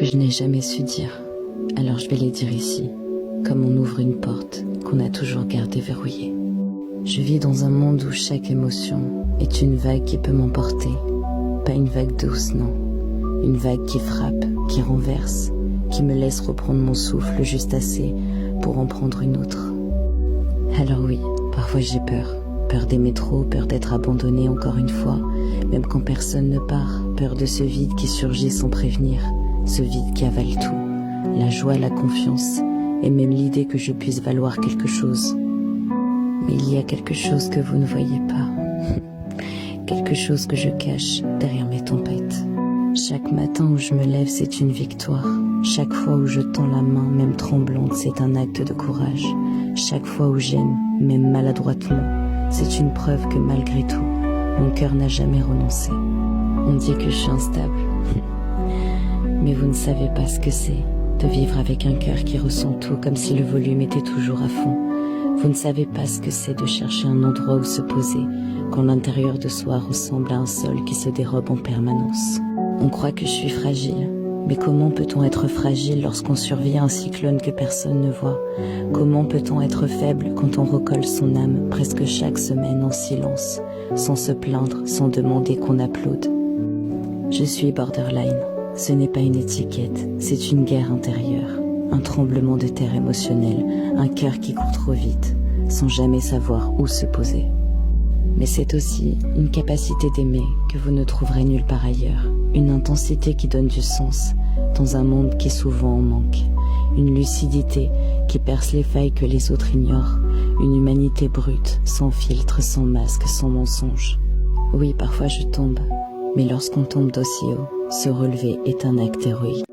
que je n'ai jamais su dire. Alors je vais les dire ici, comme on ouvre une porte qu'on a toujours gardée verrouillée. Je vis dans un monde où chaque émotion est une vague qui peut m'emporter. Pas une vague douce, non. Une vague qui frappe, qui renverse, qui me laisse reprendre mon souffle juste assez pour en prendre une autre. Alors oui, parfois j'ai peur. Peur d'aimer trop, peur d'être abandonnée encore une fois, même quand personne ne part, peur de ce vide qui surgit sans prévenir, ce vide qui avale tout, la joie, la confiance, et même l'idée que je puisse valoir quelque chose. Mais il y a quelque chose que vous ne voyez pas, quelque chose que je cache derrière mes tempêtes. Chaque matin où je me lève, c'est une victoire. Chaque fois où je tends la main, même tremblante, c'est un acte de courage. Chaque fois où j'aime, même maladroitement, c'est une preuve que malgré tout, mon cœur n'a jamais renoncé. On dit que je suis instable. Mais vous ne savez pas ce que c'est de vivre avec un cœur qui ressent tout comme si le volume était toujours à fond. Vous ne savez pas ce que c'est de chercher un endroit où se poser quand l'intérieur de soi ressemble à un sol qui se dérobe en permanence. On croit que je suis fragile. Mais comment peut-on être fragile lorsqu'on survit à un cyclone que personne ne voit? Comment peut-on être faible quand on recolle son âme presque chaque semaine en silence, sans se plaindre, sans demander qu'on applaude? Je suis borderline. Ce n'est pas une étiquette, c'est une guerre intérieure, un tremblement de terre émotionnel, un cœur qui court trop vite, sans jamais savoir où se poser. Mais c'est aussi une capacité d'aimer que vous ne trouverez nulle part ailleurs, une intensité qui donne du sens dans un monde qui souvent en manque, une lucidité qui perce les failles que les autres ignorent, une humanité brute, sans filtre, sans masque, sans mensonge. Oui, parfois je tombe, mais lorsqu'on tombe d'aussi haut, se relever est un acte héroïque.